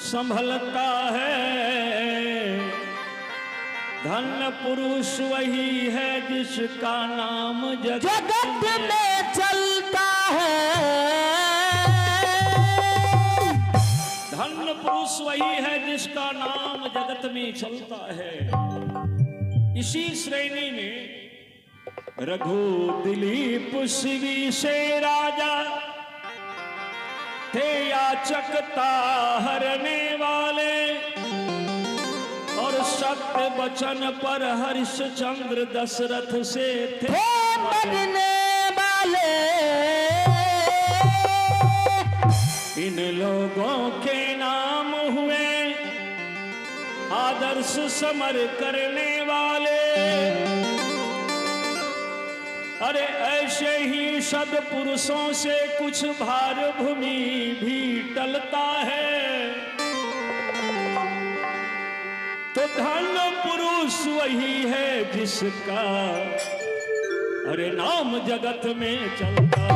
संभलता है। धन्य पुरुष वही है जिसका नाम जगत में चलता है। धन्य पुरुष वही है जिसका नाम जगत में चलता है। इसी श्रेणी में रघु दिलीप शिवी से राजा थे, याचकता हरने वाले और सत्य वचन पर हरिश्चंद्र दशरथ से थे मरने वाले। इन लोगों के नाम हुए आदर्श समर करने वाले। अरे ऐसे ही सद्पुरुषों से कुछ भार भूमि भी टलता है। तो धन्य पुरुष वही है जिसका अरे नाम जगत में चलता है।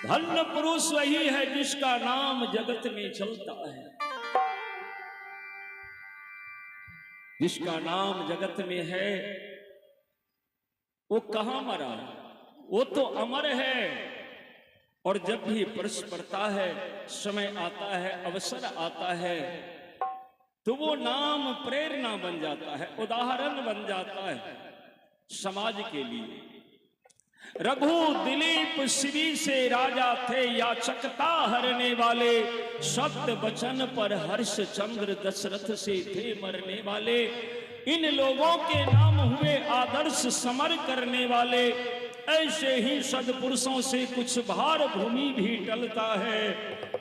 धन्य पुरुष वही है जिसका नाम जगत में चलता है। जिसका नाम जगत में है वो कहां मरा, वो तो अमर है। और जब भी प्रश्न पड़ता है, समय आता है, अवसर आता है, तो वो नाम प्रेरणा बन जाता है, उदाहरण बन जाता है समाज के लिए। रघु दिलीप शिवी से राजा थे, याचकता हरने वाले, सत्य वचन पर हर्षचंद्र दशरथ से थे मरने वाले। इन लोगों के नाम हुए आदर्श समर करने वाले। ऐसे ही सद्पुरुषों से कुछ भार भूमि भी टलता है।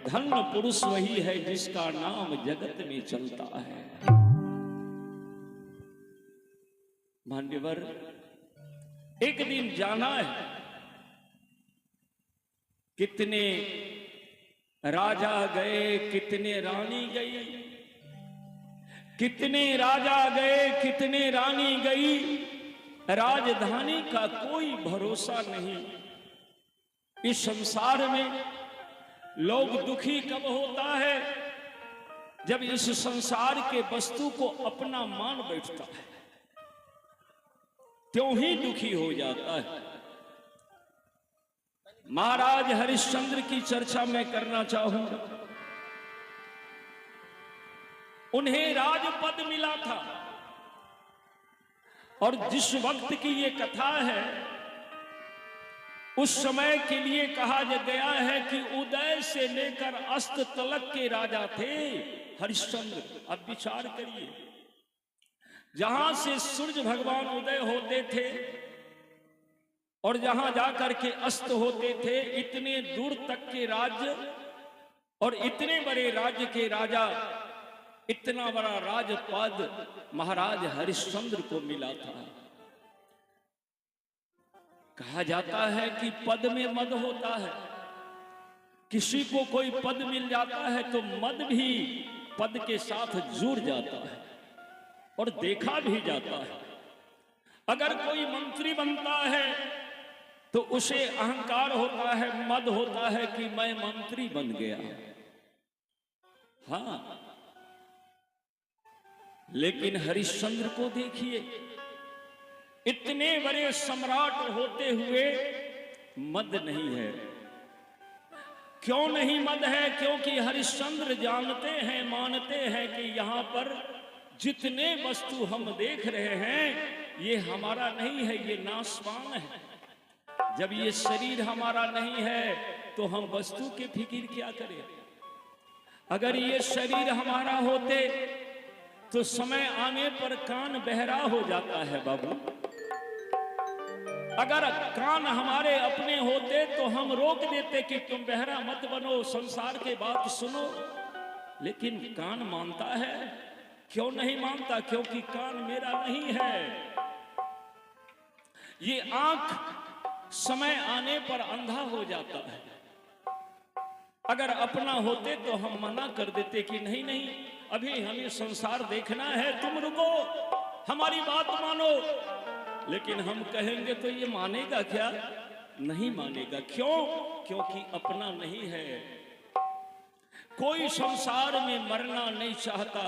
धन्य पुरुष वही है जिसका नाम जगत में चलता है। मान्यवर, एक दिन जाना है, कितने राजा गए, कितने रानी गई, कितने राजा गए, कितने रानी गई। राजधानी का कोई भरोसा नहीं। इस संसार में लोग दुखी कब होता है, जब इस संसार के वस्तु को अपना मान बैठता है, त्यों ही दुखी हो जाता है। महाराज हरिश्चंद्र की चर्चा मैं करना चाहूंगा। उन्हें राजपद मिला था और जिस वक्त की ये कथा है, उस समय के लिए कहा गया है कि उदय से लेकर अस्त तलक के राजा थे हरिश्चंद्र। अब विचार करिए, जहां से सूर्य भगवान उदय होते थे और जहां जाकर के अस्त होते थे, इतने दूर तक के राज्य और इतने बड़े राज्य के राजा, इतना बड़ा राजपद महाराज हरिश्चंद्र को मिला था। कहा जाता है कि पद में मद होता है। किसी को कोई पद मिल जाता है तो मद भी पद के साथ जुड़ जाता है और देखा भी जाता है। अगर कोई मंत्री बनता है तो उसे अहंकार होता है, मद होता है कि मैं मंत्री बन गया। हाँ, लेकिन हरिश्चंद्र को देखिए, इतने बड़े सम्राट होते हुए मद नहीं है। क्यों नहीं मद है? क्योंकि हरिश्चंद्र जानते हैं, मानते हैं कि यहां पर जितने वस्तु हम देख रहे हैं ये हमारा नहीं है, ये नाशवान है। जब ये शरीर हमारा नहीं है तो हम वस्तु के फिक्र क्या करें। अगर ये शरीर हमारा होते तो समय आने पर कान बहरा हो जाता है बाबू। अगर कान हमारे अपने होते तो हम रोक देते कि तुम बहरा मत बनो, संसार के बात सुनो। लेकिन कान मानता है। क्यों नहीं मानता? क्योंकि कान मेरा नहीं है। ये आंख समय आने पर अंधा हो जाता है। अगर अपना होते तो हम मना कर देते कि नहीं नहीं, अभी हमें संसार देखना है, तुम रुको, हमारी बात मानो। लेकिन हम कहेंगे तो ये मानेगा क्या? नहीं मानेगा। क्यों? क्योंकि अपना नहीं है। कोई संसार में मरना नहीं चाहता।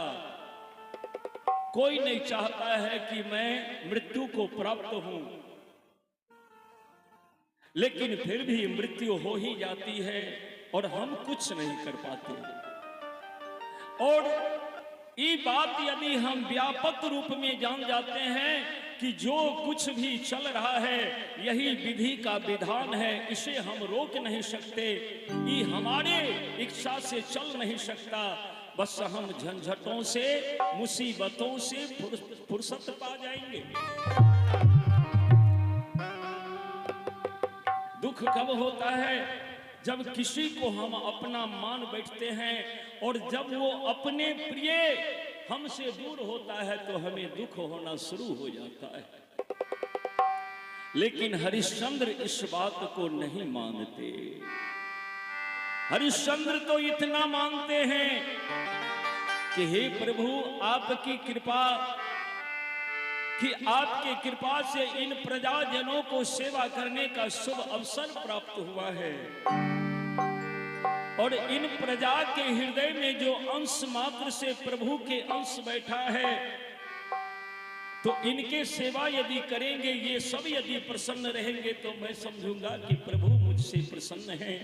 कोई नहीं चाहता है कि मैं मृत्यु को प्राप्त हूं, लेकिन फिर भी मृत्यु हो ही जाती है और हम कुछ नहीं कर पाते। और ये बात यदि हम व्यापक रूप में जान जाते हैं कि जो कुछ भी चल रहा है यही विधि का विधान है, इसे हम रोक नहीं सकते, ये हमारे इच्छा से चल नहीं सकता। बस हम झंझटों से, मुसीबतों से फुर्सत पा जाएंगे। दुख कब होता है? जब किसी को हम अपना मान बैठते हैं और जब वो अपने प्रिय हमसे दूर होता है तो हमें दुख होना शुरू हो जाता है। लेकिन हरिश्चंद्र इस बात को नहीं मानते। हरिश्चंद्र तो इतना मानते हैं कि हे प्रभु, आपकी कृपा, कि आपके कृपा से इन प्रजाजनों को सेवा करने का शुभ अवसर प्राप्त हुआ है और इन प्रजा के हृदय में जो अंश मात्र से प्रभु के अंश बैठा है, तो इनके सेवा यदि करेंगे, ये सब यदि प्रसन्न रहेंगे, तो मैं समझूंगा कि प्रभु मुझसे प्रसन्न हैं।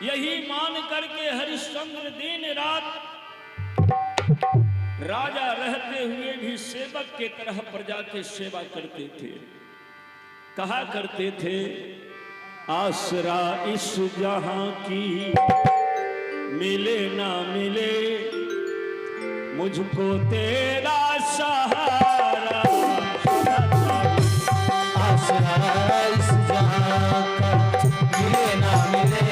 यही मान करके हरिश्चंद्र दिन रात राजा रहते हुए भी सेवक के तरह प्रजा की सेवा करते थे। कहा करते थे, आसरा इस जहां की मिले ना मिले, मुझको तेरा सहारा। आसरा इस जहां का मिले ना मिले,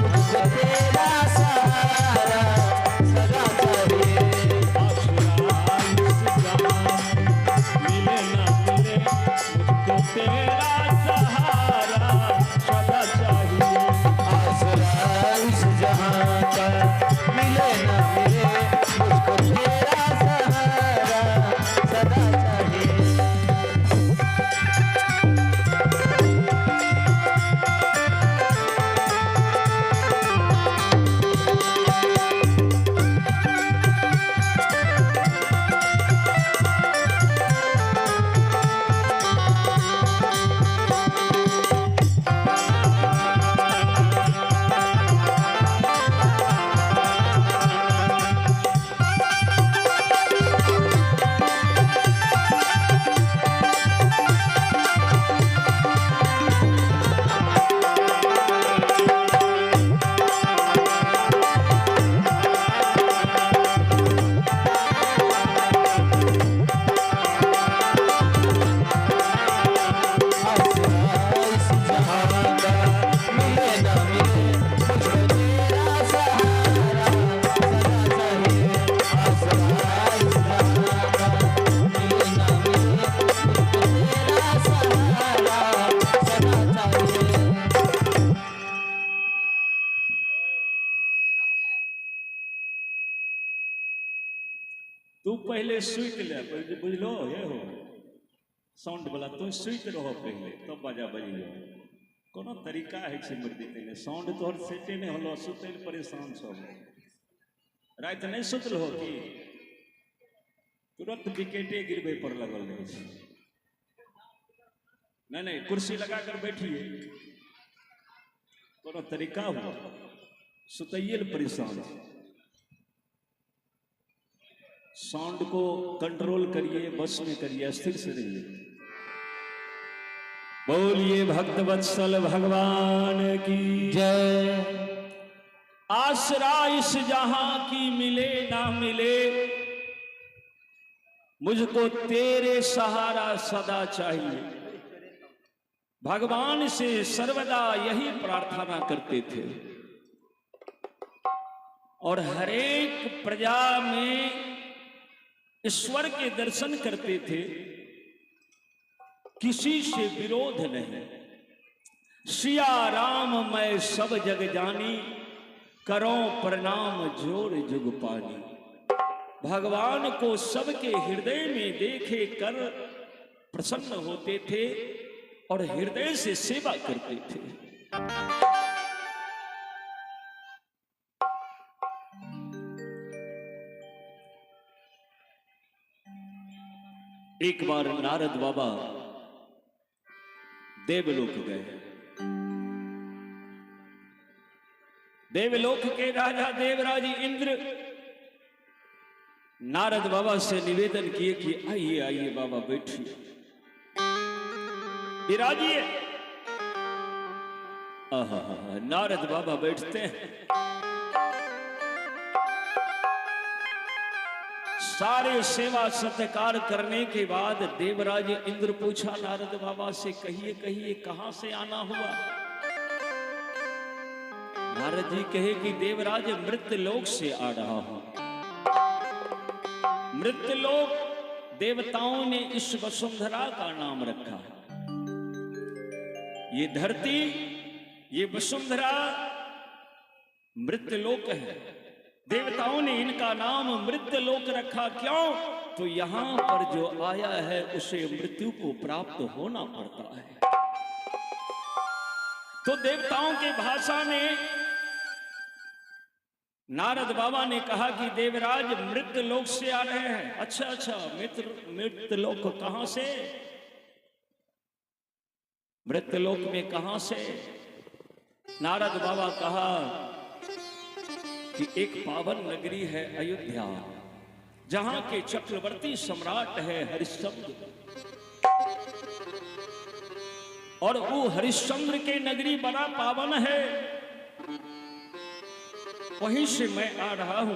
मुझको तेरा सहारा सदा चाहिए। आसरा इस जहां मिले ना मिले, मुझको तेरा सहारा सदा चाहिए। आसरा इस जहां का मिले ना मिले, मुझको तेरा सहारा सदा चाहिए। तू पहले सुइत ले, बुझलो, ये हो साउंड वाला, तू सुइत रहो पहले, तब तो बाजा बजियो। कोनो तरीका है छे मर्दी तेने, साउंड तोहर सेटे ने हलो, सुतल परेशान सब। रात नहीं सुतल हो कि तुरंत विकेटे गिरबे पर लगल रहे। नहीं नहीं, कुर्सी लगाकर बैठिए, कोनो तरीका हो, सुतैयल परेशान। साउंड को कंट्रोल करिए, बस में करिए, स्थिर से रहिए। बोलिए भक्त वत्सल भगवान की जय। आसरा इस जहां की मिले ना मिले, मुझको तेरे सहारा सदा चाहिए। भगवान से सर्वदा यही प्रार्थना करते थे और हरेक प्रजा में ईश्वर के दर्शन करते थे, किसी से विरोध नहीं। सिया राम मैं सब जग जानी, करो प्रणाम जोर जुग पानी। भगवान को सबके हृदय में देखे कर प्रसन्न होते थे और हृदय से सेवा करते थे। एक बार नारद बाबा देवलोक गए। देवलोक के राजा देवराज इंद्र नारद बाबा से निवेदन किए कि आइए आइए बाबा बैठिए, विराजिए। नारद बाबा बैठते हैं। सारे सेवा सत्कार करने के बाद देवराज इंद्र पूछा नारद बाबा से, कहिए कहिए कहां से आना हुआ। नारद जी कहे कि देवराज मृत्यलोक से आ रहा हूं। मृत्यलोक देवताओं ने इस वसुंधरा का नाम रखा है। ये धरती, ये वसुंधरा मृत्यलोक है। देवताओं ने इनका नाम मृत्यलोक रखा। क्यों? तो यहां पर जो आया है उसे मृत्यु को प्राप्त होना पड़ता है। तो देवताओं की भाषा में नारद बाबा ने कहा कि देवराज मृत्यलोक से आ रहे हैं। अच्छा अच्छा, मृत्यलोक कहां से? मृत्यलोक में कहां से? नारद बाबा कहा कि एक पावन नगरी है अयोध्या, जहां के चक्रवर्ती सम्राट है हरिश्चंद्र, और वो हरिश्चंद्र के नगरी बड़ा पावन है, वहीं से मैं आ रहा हूं।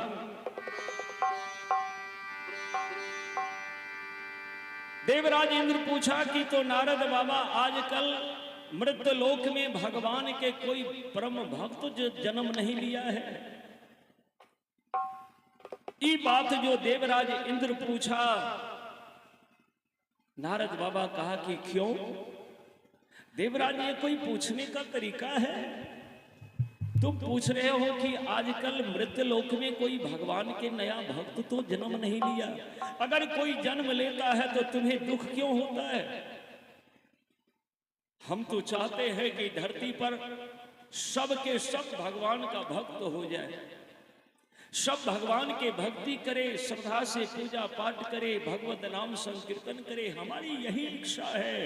देवराज इंद्र पूछा कि तो नारद बाबा आजकल मृत्यलोक में भगवान के कोई परम भक्त जो जन्म नहीं लिया है? ये बात जो देवराज इंद्र पूछा, नारद बाबा कहा कि क्यों? देवराज, ये कोई पूछने का तरीका है? तुम पूछ रहे हो कि आजकल मृत्यलोक में कोई भगवान के नया भक्त तो जन्म नहीं लिया। अगर कोई जन्म लेता है तो तुम्हें दुख क्यों होता है? हम तो चाहते हैं कि धरती पर सब के सब भगवान का भक्त हो जाए, सब भगवान के भक्ति करे, श्रद्धा से पूजा पाठ करे, भगवत नाम संकीर्तन करे। हमारी यही इच्छा है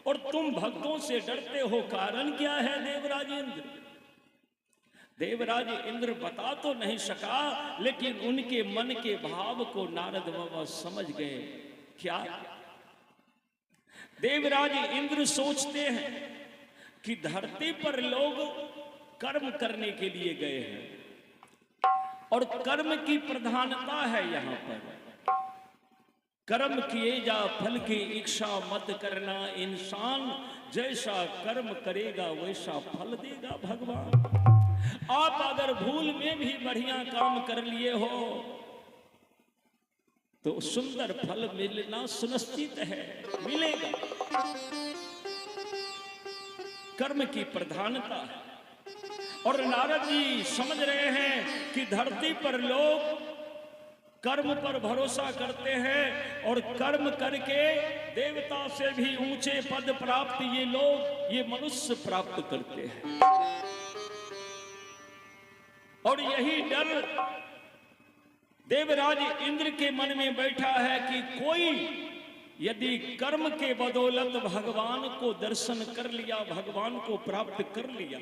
और तुम भक्तों से डरते हो, कारण क्या है? देवराज इंद्र, देवराज इंद्र बता तो नहीं सका, लेकिन उनके मन के भाव को नारद बाबा समझ गए। क्या? देवराज इंद्र सोचते हैं कि धरती पर लोग कर्म करने के लिए गए हैं और कर्म की प्रधानता है। यहाँ पर कर्म किए जा फल की इच्छा मत करना, इंसान जैसा कर्म करेगा वैसा फल देगा भगवान। आप अगर भूल में भी बढ़िया काम कर लिए हो तो सुंदर फल मिलना सुनिश्चित है, मिलेगा। कर्म की प्रधानता है। और नारद जी समझ रहे हैं कि धरती पर लोग कर्म पर भरोसा करते हैं और कर्म करके देवता से भी ऊंचे पद प्राप्त ये लोग, ये मनुष्य प्राप्त करते हैं। और यही डर देवराज इंद्र के मन में बैठा है कि कोई यदि कर्म के बदौलत भगवान को दर्शन कर लिया, भगवान को प्राप्त कर लिया,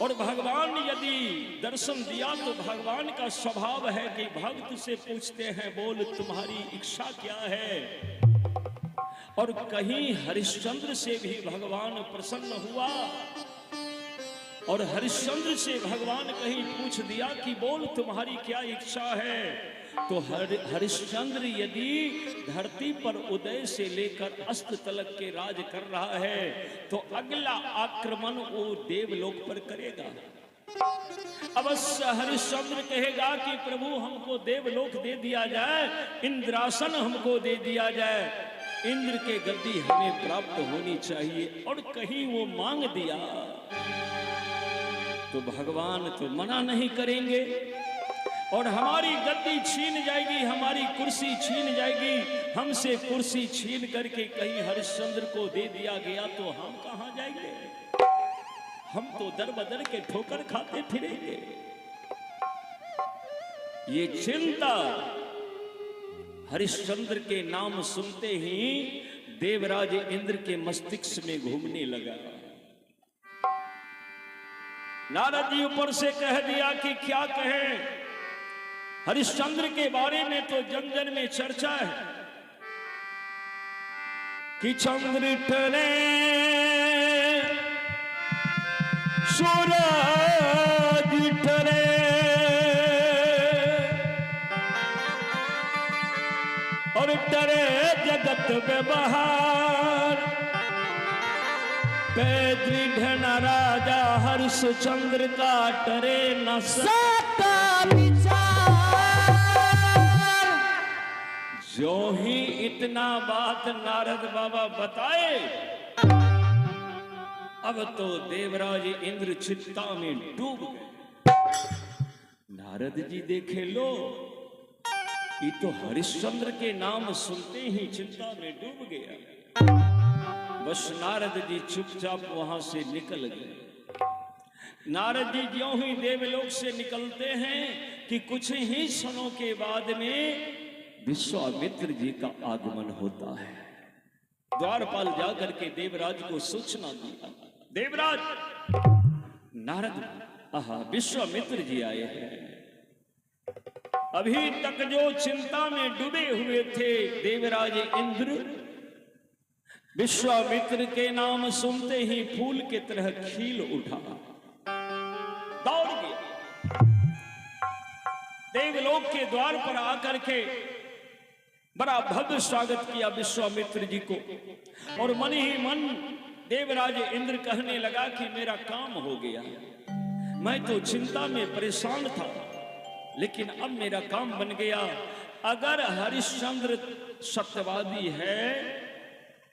और भगवान यदि दर्शन दिया तो भगवान का स्वभाव है कि भक्त से पूछते हैं, बोल तुम्हारी इच्छा क्या है? और कहीं हरिश्चंद्र से भी भगवान प्रसन्न हुआ और हरिश्चंद्र से भगवान कहीं पूछ दिया कि बोल तुम्हारी क्या इच्छा है। तो हरिश्चंद्र यदि धरती पर उदय से लेकर अस्त तलक के राज कर रहा है तो अगला आक्रमण वो देवलोक पर करेगा। अवश्य हरिश्चंद्र कहेगा कि प्रभु हमको देवलोक दे दिया जाए, इंद्रासन हमको दे दिया जाए, इंद्र के गद्दी हमें प्राप्त होनी चाहिए। और कहीं वो मांग दिया तो भगवान तो मना नहीं करेंगे और हमारी गद्दी छीन जाएगी, हमारी कुर्सी छीन जाएगी। हमसे कुर्सी छीन करके कहीं हरिश्चंद्र को दे दिया गया तो हम कहां जाएंगे? हम तो दर बदर के ठोकर खाते फिरेंगे। ये चिंता हरिश्चंद्र के नाम सुनते ही देवराज इंद्र के मस्तिष्क में घूमने लगा। नारद जी ऊपर से कह दिया कि क्या कहें, हरिश्चंद्र के बारे में तो जन जन में चर्चा है कि चंद्र टले सूरज टले और टरे जगत व्यवहार पे दृढ़ न राजा हरिश्चंद्र का टरे न सता विचार। जो ही इतना बात नारद बाबा बताए अब तो देवराज इंद्र चिंता में डूब गए। नारद जी देखे लो ये तो हरिश्चंद्र के नाम सुनते ही चिंता में डूब गया। बस नारद जी चुपचाप वहां से निकल गए। नारद जी ज्यों ही देवलोक से निकलते हैं कि कुछ ही क्षणों के बाद में विश्वामित्र जी का आगमन होता है। द्वारपाल जाकर के देवराज को सूचना दिया, देवराज नारद विश्वामित्र जी आए हैं। अभी तक जो चिंता में डूबे हुए थे देवराज इंद्र, विश्वामित्र के नाम सुनते ही फूल की तरह खिल उठा, दौड़ गया। देवलोक के द्वार पर आकर के बड़ा भव्य स्वागत किया विश्वामित्र जी को। और मन ही मन देवराज इंद्र कहने लगा कि मेरा काम हो गया, मैं तो चिंता में परेशान था लेकिन अब मेरा काम बन गया। अगर हरिश्चंद्र सत्यवादी है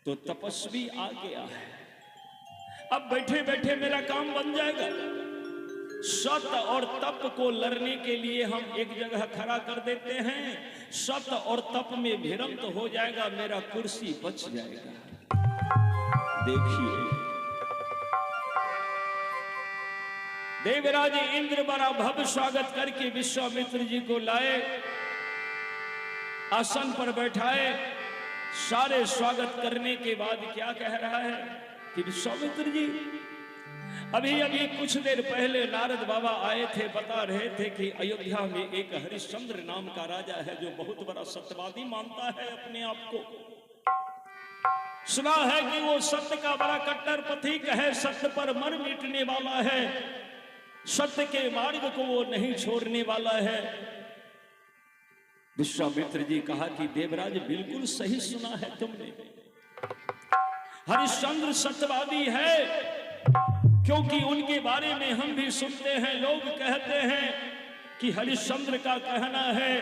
तो तपस्वी आ गया है, अब बैठे बैठे मेरा काम बन जाएगा। सत्य और तप को लड़ने के लिए हम एक जगह खड़ा कर देते हैं, सत्य और तप में भिरंत हो जाएगा, मेरा कुर्सी बच जाएगा। देखिए देवराज इंद्र बड़ा भव्य स्वागत करके विश्वामित्र जी को लाए, आसन पर बैठाए। सारे स्वागत करने के बाद क्या कह रहा है कि विश्वामित्र जी अभी अभी कुछ देर पहले नारद बाबा आए थे, बता रहे थे कि अयोध्या में एक हरिश्चंद्र नाम का राजा है जो बहुत बड़ा सत्यवादी मानता है अपने आप को। सुना है कि वो सत्य का बड़ा कट्टर पथिक है, सत्य पर मर मिटने वाला है, सत्य के मार्ग को वो नहीं छोड़ने वाला है। विश्वामित्र जी कहा कि देवराज बिल्कुल सही सुना है तुमने, हरिश्चंद्र सत्यवादी है, क्योंकि उनके बारे में हम भी सुनते हैं। लोग कहते हैं कि हरिश्चंद्र का कहना है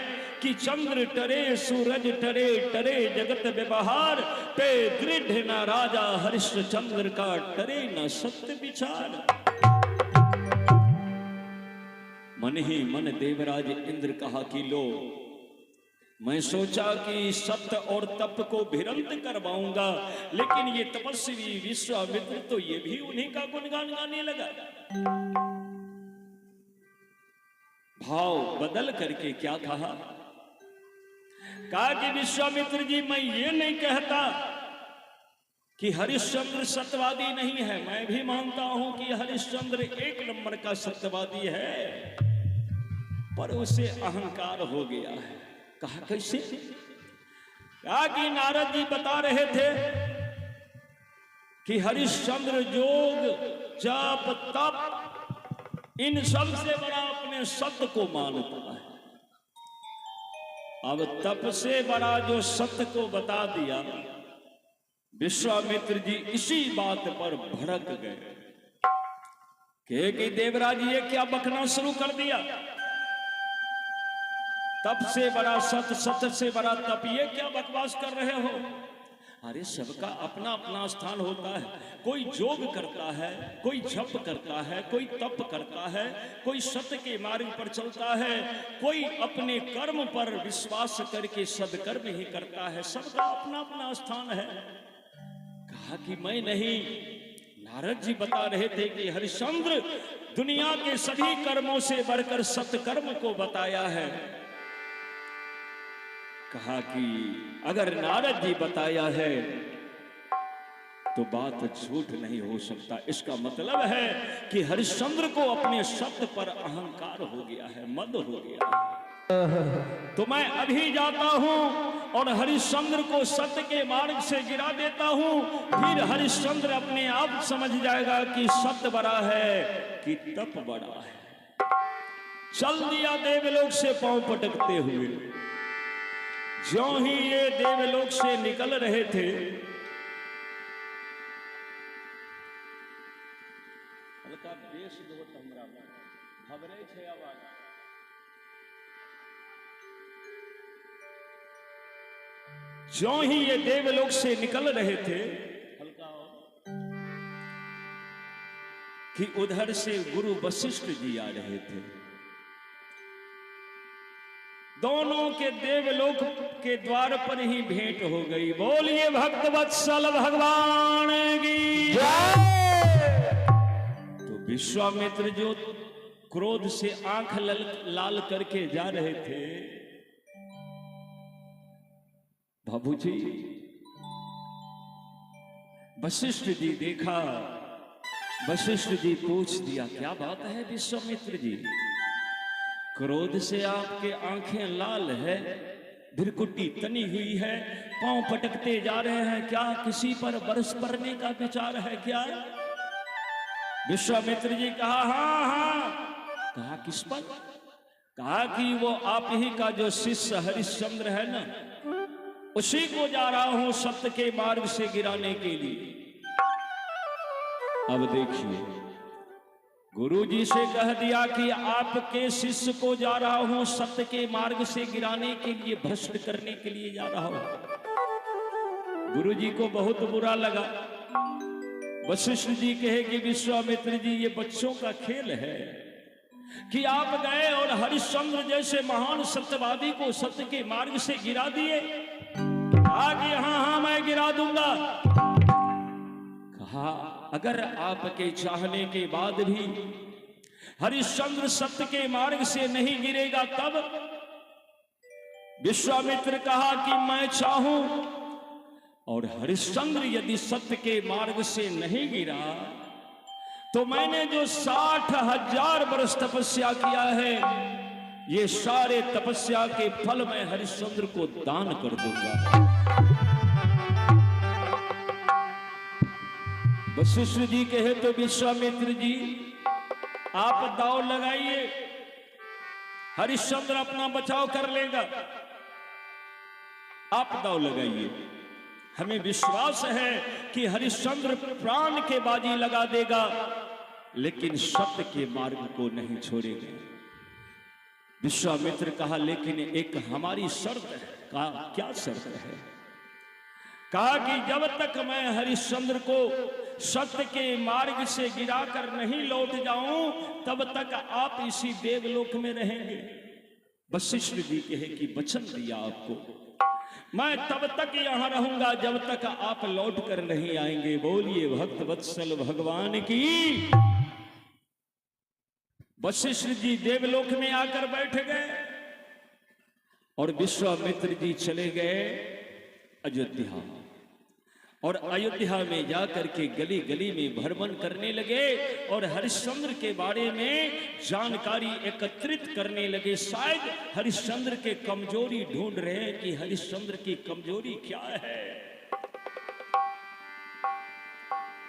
कि चंद्र टरे सूरज टरे, टरे जगत व्यवहार पे दृढ़ न राजा हरिश्चंद्र का टरे न सत्य विचार। मन ही मन देवराज इंद्र कहा कि लो, मैं सोचा कि सत्य और तप को भिरंत करवाऊंगा, लेकिन ये तपस्वी विश्वामित्र तो ये भी उन्हीं का गुणगान गाने लगा। भाव बदल करके क्या कहा कि विश्वामित्र जी मैं ये नहीं कहता कि हरिश्चंद्र सत्यवादी नहीं है, मैं भी मानता हूं कि हरिश्चंद्र एक नंबर का सत्यवादी है, पर उसे अहंकार हो गया है। कहा कैसे? कहा कि नारद जी बता रहे थे कि हरिश्चंद्र योग जप तप इन सब से बड़ा अपने सत्य को मानता है। अब तप से बड़ा जो सत्य को बता दिया, विश्वामित्र जी इसी बात पर भड़क गए कि देवराज ये क्या बकना शुरू कर दिया। तप से बड़ा सत्य, सत्य से बड़ा तप, ये क्या बकवास कर रहे हो। अरे सबका अपना अपना स्थान होता है। कोई योग करता है, कोई जप करता है, कोई तप करता है, कोई सत्य के मार्ग पर चलता है, कोई अपने कर्म पर विश्वास करके सदकर्म ही करता है। सबका अपना अपना स्थान है। कहा कि मैं नहीं। नारद जी बता रहे थे कि हरिश्चंद्र दुनिया के सभी कर्मों से बढ़कर सत्कर्म को बताया है। कहा कि अगर नारद जी बताया है तो बात झूठ नहीं हो सकता। इसका मतलब है कि हरिश्चंद्र को अपने शब्द पर अहंकार हो गया है, मद हो गया है। तो मैं अभी जाता हूं और हरिश्चंद्र को सत्य के मार्ग से गिरा देता हूं। फिर हरिश्चंद्र अपने आप समझ जाएगा कि सत्य बड़ा है कि तप बड़ा है। चल दिया देवलोक से पांव पटकते हुए। ज्यों ही ये देवलोक से निकल रहे थे, ज्यों ही ये देवलोक से निकल रहे थे कि उधर से गुरु वशिष्ठ जी आ रहे थे। दोनों के देवलोक के द्वार पर ही भेंट हो गई। बोलिए भक्त वत्सल भगवान की जय। तो विश्वामित्र जो क्रोध से आंख लाल करके जा रहे थे, बाबूजी वशिष्ठ जी देखा। वशिष्ठ जी पूछ दिया, क्या बात है विश्वामित्र जी, क्रोध से आपके आंखें लाल है, भ्रिकुटी तनी हुई है, पांव पटकते जा रहे हैं, क्या किसी पर बरस पड़ने का विचार है क्या। विश्वामित्र जी कहा हाँ हाँ। कहा किस पर। कहा कि वो आप ही का जो शिष्य हरिश्चंद्र है ना, उसी को जा रहा हूं सत्य के मार्ग से गिराने के लिए। अब देखिए, गुरुजी से कह दिया कि आपके शिष्य को जा रहा हूं सत्य के मार्ग से गिराने के लिए, भ्रष्ट करने के लिए जा रहा हूं। गुरुजी को बहुत बुरा लगा। वशिष्ठ जी कहे कि विश्वामित्र जी ये बच्चों का खेल है कि आप गए और हरिश्चंद्र जैसे महान सत्यवादी को सत्य के मार्ग से गिरा दिए। कहा कि हाँ हाँ मैं गिरा दूंगा। कहा अगर आपके चाहने के बाद भी हरिश्चंद्र सत्य के मार्ग से नहीं गिरेगा तब। विश्वामित्र कहा कि मैं चाहूं और हरिश्चंद्र यदि सत्य के मार्ग से नहीं गिरा तो मैंने जो 60,000 वर्ष तपस्या किया है, ये सारे तपस्या के फल मैं हरिश्चंद्र को दान कर दूंगा। वशिष्ठ जी कहे तो विश्वामित्र जी आप दांव लगाइए, हरिश्चंद्र अपना बचाव कर लेगा। आप दांव लगाइए, हमें विश्वास है कि हरिश्चंद्र प्राण के बाजी लगा देगा, लेकिन सत्य के मार्ग को नहीं छोड़ेगा। विश्वामित्र कहा लेकिन एक हमारी शर्त है। कहा क्या शर्त है। कहा कि जब तक मैं हरिश्चंद्र को सत्य के मार्ग से गिराकर नहीं लौट जाऊं तब तक आप इसी देवलोक में रहेंगे। वशिष्ठ जी कहे कि वचन दिया आपको, मैं तब तक यहां रहूंगा जब तक आप लौट कर नहीं आएंगे। बोलिए भक्त वत्सल भगवान की। वशिष्ठ जी देवलोक में आकर बैठ गए और विश्वामित्र जी चले गए अयोध्या। और अयोध्या में जाकर के गली गली में भ्रमण करने लगे और हरिश्चंद्र के बारे में जानकारी एकत्रित करने लगे। शायद हरिश्चंद्र के कमजोरी ढूंढ रहे हैं कि हरिश्चंद्र की कमजोरी क्या है।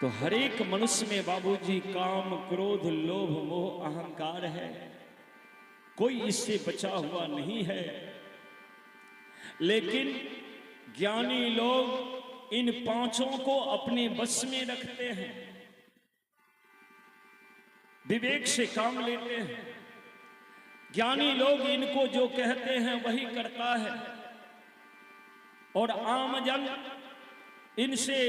तो हर एक मनुष्य में बाबूजी काम, क्रोध, लोभ, मोह, अहंकार है, कोई इससे बचा हुआ नहीं है। लेकिन ज्ञानी लोग इन पांचों को अपने बस में रखते हैं, विवेक से काम लेते हैं। ज्ञानी लोग इनको जो कहते हैं वही करता है और आम जन इनसे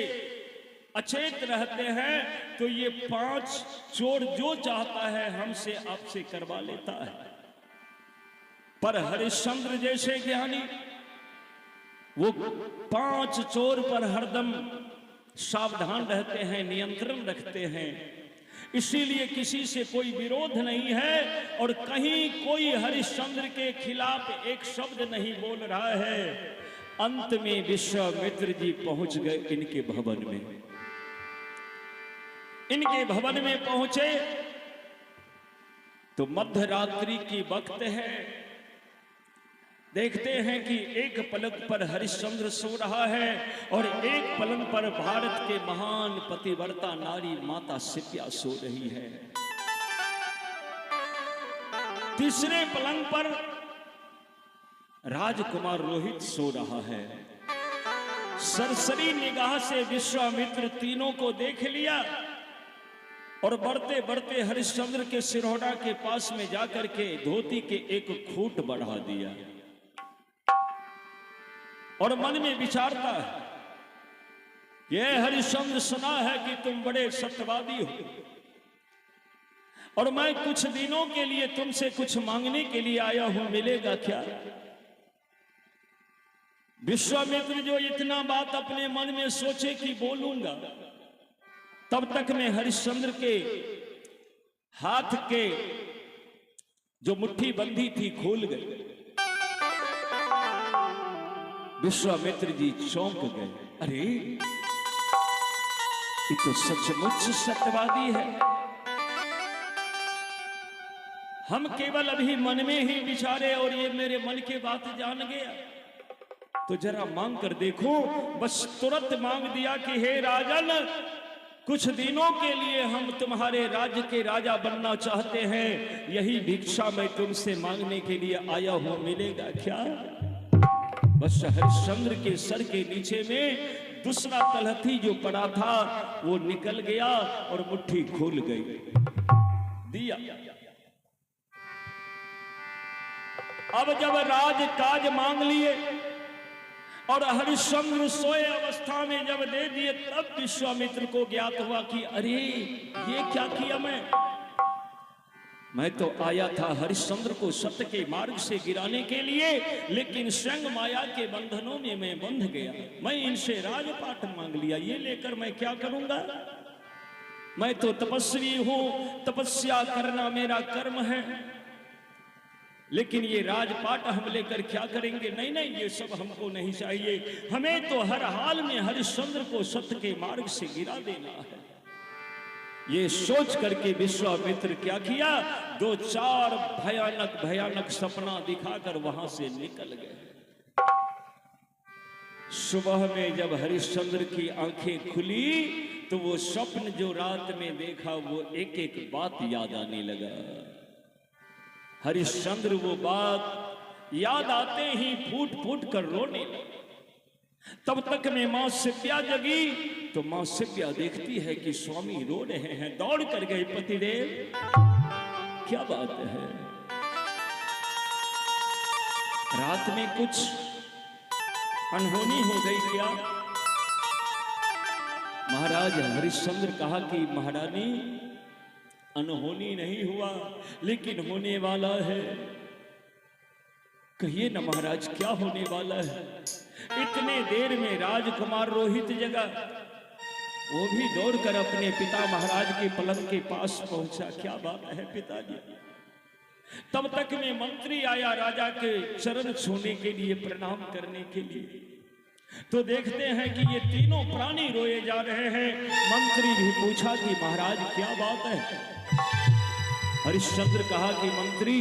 अचेत रहते हैं। तो ये पांच चोर जो चाहता है हमसे आपसे करवा लेता है। पर हरिश्चंद्र जैसे ज्ञानी वो पांच चोर पर हरदम सावधान रहते हैं, नियंत्रण रखते हैं। इसीलिए किसी से कोई विरोध नहीं है और कहीं कोई हरिश्चंद्र के खिलाफ एक शब्द नहीं बोल रहा है। अंत में विश्वामित्र जी पहुंच गए इनके भवन में। इनके भवन में पहुंचे तो मध्य रात्रि की वक्त है। देखते हैं कि एक पलंग पर हरिश्चंद्र सो रहा है और एक पलंग पर भारत के महान पतिव्रता नारी माता सिप्या सो रही है। तीसरे पलंग पर राजकुमार रोहित सो रहा है। सरसरी निगाह से विश्वामित्र तीनों को देख लिया और बढ़ते बढ़ते हरिश्चंद्र के सिरहोड़ा के पास में जाकर के धोती के एक खूंट बढ़ा दिया और मन में विचारता है, यह हरिश्चंद्र सुना है कि तुम बड़े सत्यवादी हो और मैं कुछ दिनों के लिए तुमसे कुछ मांगने के लिए आया हूं, मिलेगा क्या? विश्वामित्र जो इतना बात अपने मन में सोचे कि बोलूंगा, तब तक मैं हरिश्चंद्र के हाथ के जो मुट्ठी बंधी थी खोल गई। विश्वामित्र जी चौंक गए, अरे ये तो सचमुच सत्यवादी है। हम केवल अभी मन में ही विचारे और ये मेरे मन की बात जान गया। तो जरा मांग कर देखो। बस तुरंत मांग दिया कि हे राजन, कुछ दिनों के लिए हम तुम्हारे राज्य के राजा बनना चाहते हैं, यही भिक्षा मैं तुमसे मांगने के लिए आया हूं, मिलेगा क्या? बस हरिश्चंद्र के सर के नीचे में दूसरा तलहथी जो पड़ा था वो निकल गया और मुट्ठी खोल गई। दिया। अब जब राजकाज मांग लिए और हरिश्चंद्र सोए अवस्था में जब दे दिए, तब विश्वामित्र को ज्ञात हुआ कि अरे ये क्या किया मैं तो आया था हरिश्चंद्र को सत्य के मार्ग से गिराने के लिए, लेकिन स्वयं माया के बंधनों में मैं बंध गया। मैं इनसे राजपाट मांग लिया, ये लेकर मैं क्या करूंगा? मैं तो तपस्वी हूं, तपस्या करना मेरा कर्म है, लेकिन ये राजपाट हम लेकर क्या करेंगे? नहीं नहीं, ये सब हमको नहीं चाहिए। हमें तो हर हाल में हरिश्चंद्र को सत्य के मार्ग से गिरा देना है। ये सोच करके विश्वामित्र क्या किया, दो चार भयानक भयानक सपना दिखाकर वहां से निकल गए। सुबह में जब हरिश्चंद्र की आंखें खुली तो वो स्वप्न जो रात में देखा वो एक एक बात याद आने लगा। हरिश्चंद्र वो बात याद आते ही फूट फूट कर रोने लगा। तब तक में मां सिप्या जगी तो मां सिप्या देखती है कि स्वामी रो रहे हैं। दौड़ कर गए, पतिदेव क्या बात है? रात में कुछ अनहोनी हो गई क्या? महाराज हरिश्चंद्र कहा कि महारानी अनहोनी नहीं हुआ, लेकिन होने वाला है। कहिए ना महाराज, क्या होने वाला है? इतने देर में राजकुमार रोहित जगा, वो भी दौड़कर अपने पिता महाराज के पलंग के पास पहुंचा। क्या बात है पिताजी? तब तक में मंत्री आया राजा के चरण छूने के लिए, प्रणाम करने के लिए। तो देखते हैं कि ये तीनों प्राणी रोए जा रहे हैं। मंत्री भी पूछा कि महाराज क्या बात है। हरिश्चंद्र कहा कि मंत्री,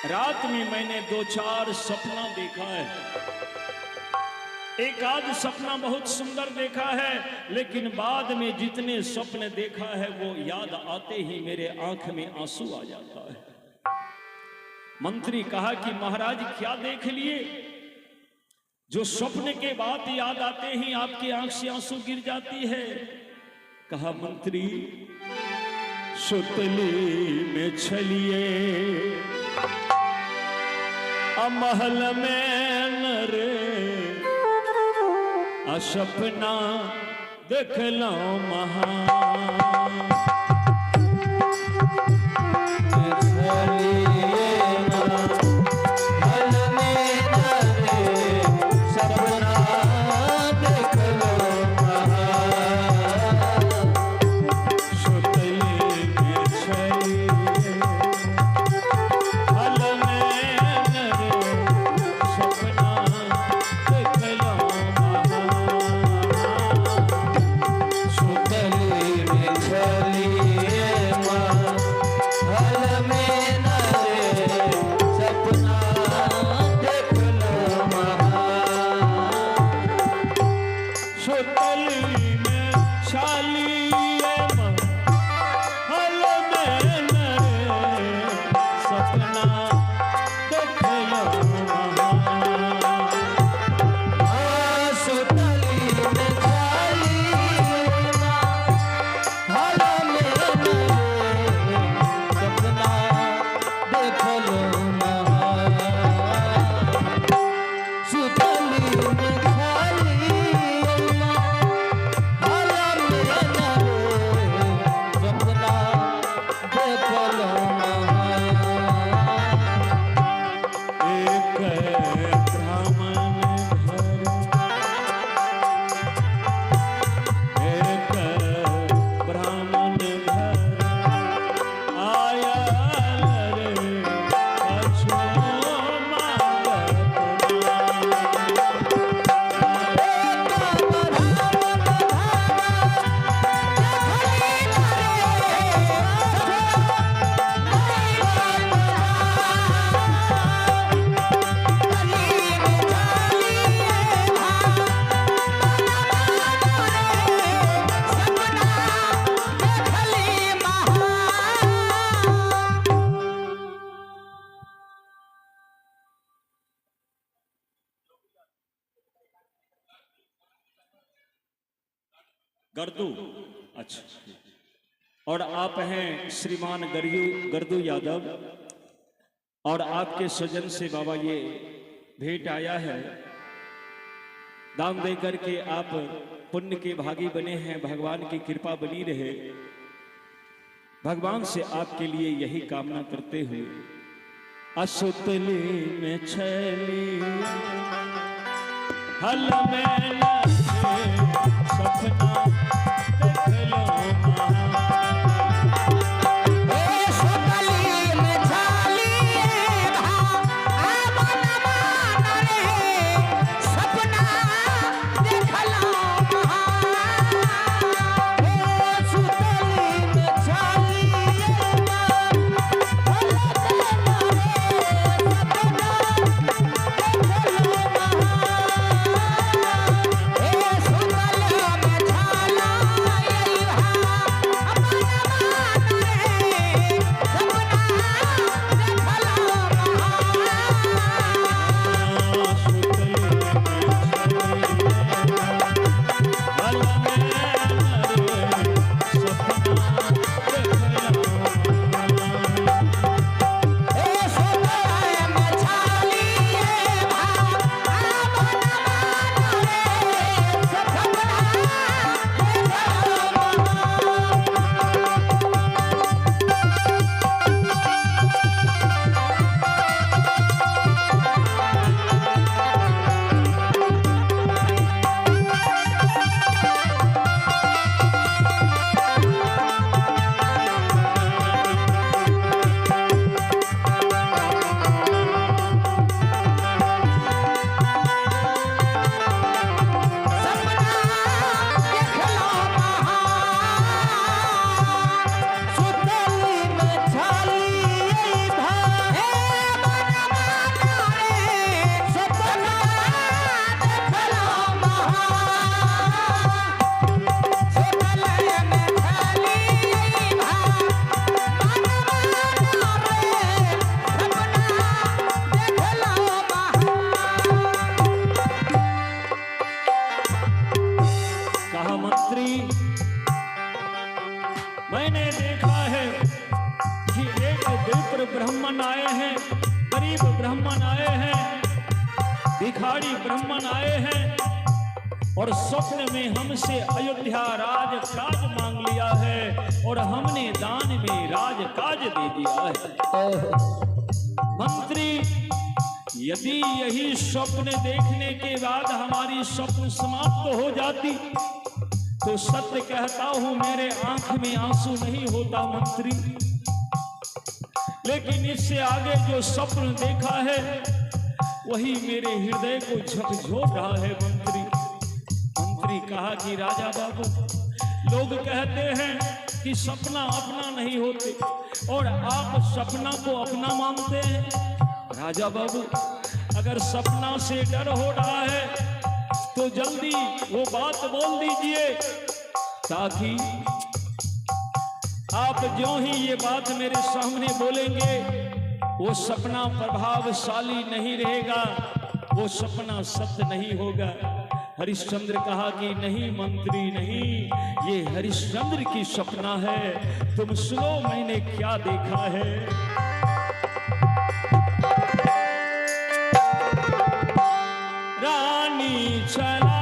रात में मैंने 2-4 सपना देखा है। एक आध सपना बहुत सुंदर देखा है, लेकिन बाद में जितने सपने देखा है वो याद आते ही मेरे आंख में आंसू आ जाता है। मंत्री कहा कि महाराज क्या देख लिए जो स्वप्न के बाद याद आते ही आपकी आंख से आंसू गिर जाती है। कहा मंत्री, सुतली में छलिए महल में नरे सपना देख लो महान। गर्दू, अच्छा। और आप हैं श्रीमान गर्दू यादव, और आपके स्वजन से बाबा ये भेंट आया है। दान देकर के आप पुण्य के भागी बने हैं। भगवान की कृपा बनी रहे। भगवान से आपके लिए यही कामना करते हुए, असुतली में छली हल में सपना देख लो मंत्री, मैंने देखा है कि एक विप्र ब्राह्मण आए हैं, गरीब ब्राह्मण आए हैं, भिखारी ब्राह्मण आए हैं और स्वप्न में हमसे अयोध्या राज काज मांग लिया है और हमने दान में राज काज दे दिया है। मंत्री, यदि यही स्वप्न देखने के बाद हमारी स्वप्न समाप्त हो जाती तो सत्य कहता हूं मेरे आंख में आंसू नहीं होता मंत्री, लेकिन इससे आगे जो स्वप्न देखा है वही मेरे हृदय को झकझोर रहा है मंत्री। मंत्री कहा कि राजा बाबू, लोग कहते हैं कि सपना अपना नहीं होते और आप सपना को अपना मानते हैं। राजा बाबू, अगर सपना से डर हो रहा है तो जल्दी वो बात बोल दीजिए, ताकि आप जो ही ये बात मेरे सामने बोलेंगे वो सपना प्रभावशाली नहीं रहेगा, वो सपना सत्य नहीं होगा। हरिश्चंद्र कहा कि नहीं मंत्री नहीं, ये हरिश्चंद्र की सपना है, तुम सुनो मैंने क्या देखा है। रानी चला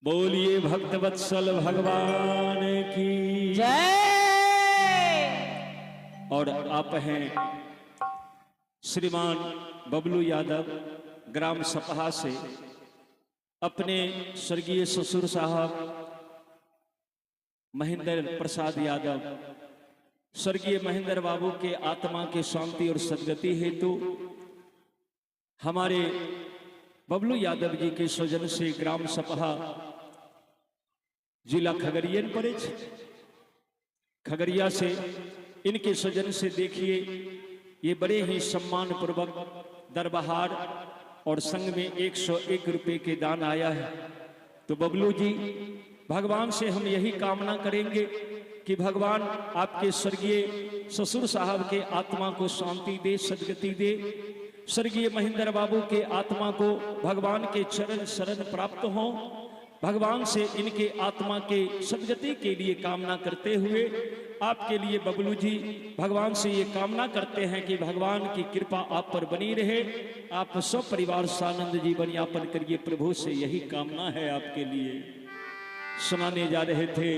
बोलिए भक्तवत्सल भगवान की जय। और आप हैं श्रीमान बबलू यादव, ग्राम सपहा से, अपने स्वर्गीय ससुर साहब महेंद्र प्रसाद यादव, स्वर्गीय महेंद्र बाबू के आत्मा के शांति और सदगति हेतु हमारे बबलू यादव जी के स्वजन से ग्राम सपहा, जिला खगड़ियन पड़े, खगड़िया से इनके स्वजन से देखिए ये बड़े ही सम्मान पूर्वक दरबहार और संग में 101 रुपए के दान आया है। तो बबलू जी, भगवान से हम यही कामना करेंगे कि भगवान आपके स्वर्गीय ससुर साहब के आत्मा को शांति दे, सदगति दे। स्वर्गीय महेंद्र बाबू के आत्मा को भगवान के चरण शरण प्राप्त हो। भगवान से इनके आत्मा के सदगति के लिए कामना करते हुए आपके लिए बबलू जी भगवान से ये कामना करते हैं कि भगवान की कृपा आप पर बनी रहे, आप सब परिवार सानंद जीवन यापन करिए। प्रभु से यही कामना है आपके लिए। सुनाने जा रहे थे,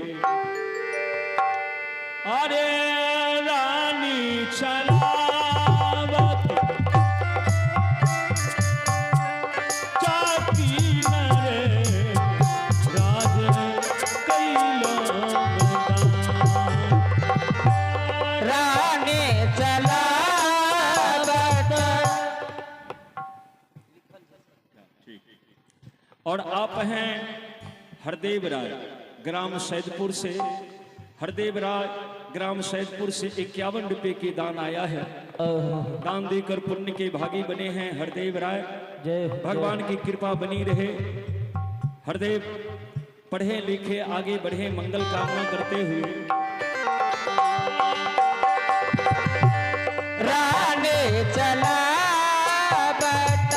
अरे रानी चला और आप हैं हरदेव राय, ग्राम सैदपुर से। हरदेव राय ग्राम सैदपुर से 51 रुपए के दान आया है। दान देकर पुण्य के भागी बने हैं हरदेव राय। भगवान की कृपा बनी रहे। हरदेव पढ़े लिखे आगे बढ़े, मंगल कामना करते हुए रानी चला राजा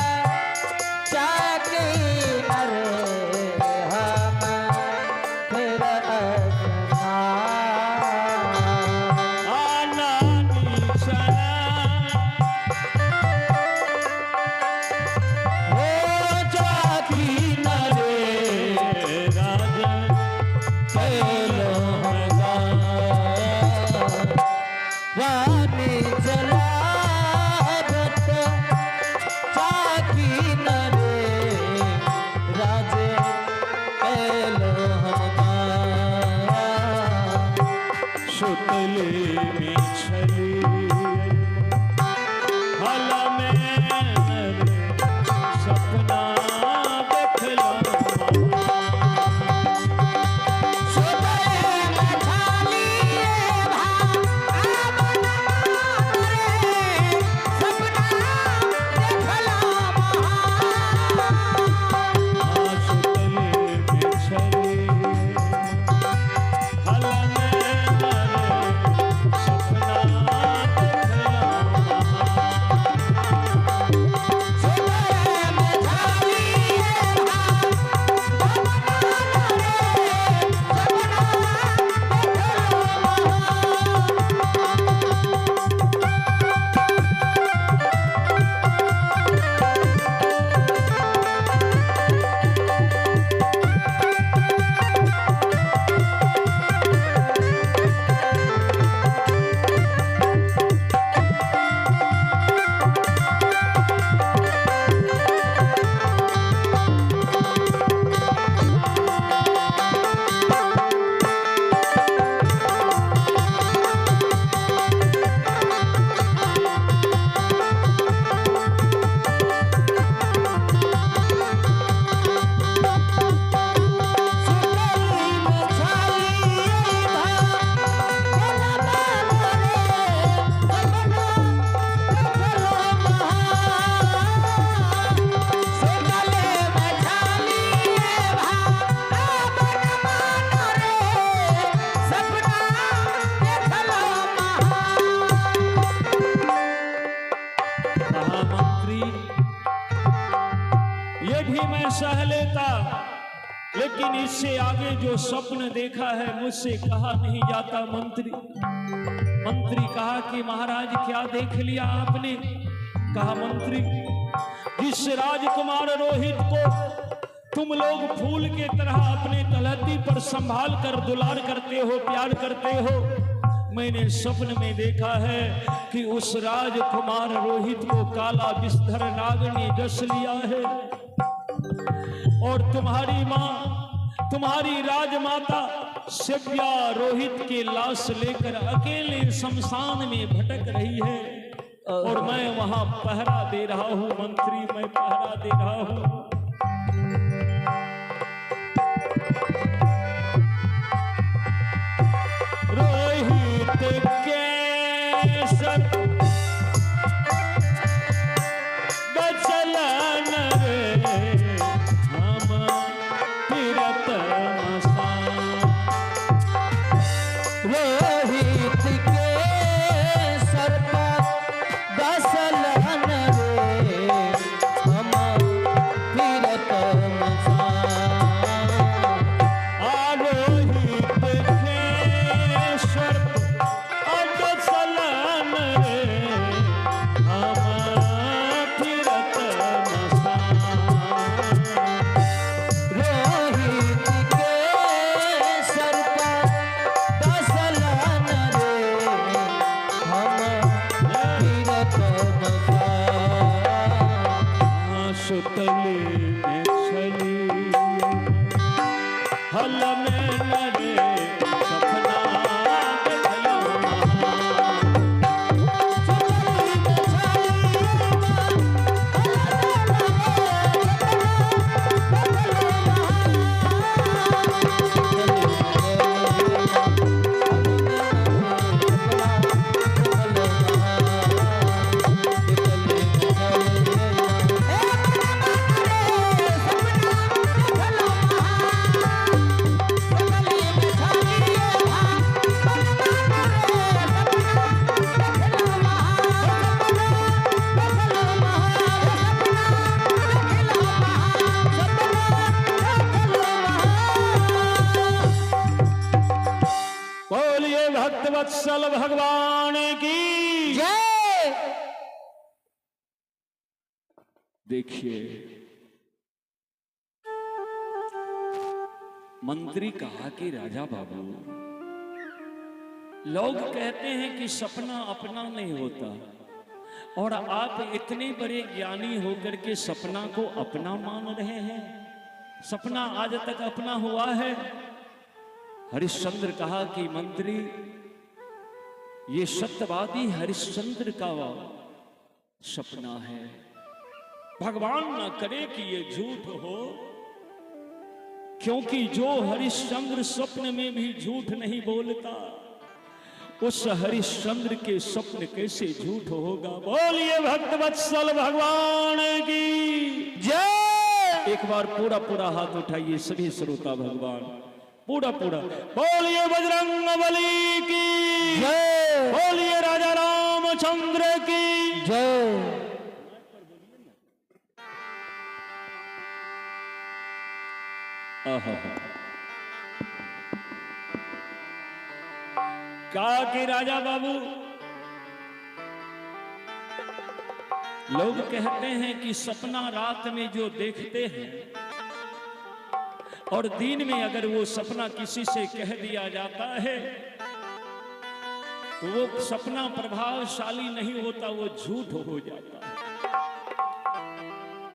लेकिन इससे आगे जो स्वप्न देखा है मुझसे कहा नहीं जाता। मंत्री कहा कि महाराज क्या देख लिया आपने? कहा मंत्री, जिस राजकुमार रोहित को तुम लोग फूल के तरह अपने तलहटी पर संभाल कर दुलार करते हो, प्यार करते हो, मैंने स्वप्न में देखा है कि उस राजकुमार रोहित को काला विषधर नाग ने डस लिया है और तुम्हारी माँ, तुम्हारी राजमाता शिव्या रोहित की लाश लेकर अकेले शमशान में भटक रही है और मैं वहां पहरा दे रहा हूं। मंत्री, मैं पहरा दे रहा हूं। रोहित केसर बचलन रे हम तीरथ मसान। रोहित केसर बचलन रे हम तीरथ मसान। वत्सल भगवान की जय। देखिए, मंत्री कहा कि राजा बाबू, लोग कहते हैं कि सपना अपना नहीं होता और आप इतने बड़े ज्ञानी होकर के सपना को अपना मान रहे हैं। सपना आज तक अपना हुआ है? हरिश्चंद्र कहा कि मंत्री, ये सत्यवादी हरिश्चंद्र का सपना है। भगवान न करे कि ये झूठ हो, क्योंकि जो हरिश्चंद्र स्वप्न में भी झूठ नहीं बोलता, उस हरिश्चंद्र के स्वप्न कैसे झूठ होगा? बोलिए भक्त वत्सल भगवान की जय। एक बार पूरा पूरा हाथ उठाइए सभी श्रोता भगवान, पूरा पूरा बोलिए बजरंगबली की जय। बोलिए राजा रामचंद्र की जय। कहा कि राजा बाबू, लोग कहते हैं कि सपना रात में जो देखते हैं और दिन में अगर वो सपना किसी से कह दिया जाता है तो वो सपना प्रभावशाली नहीं होता, वो झूठ हो जाता है।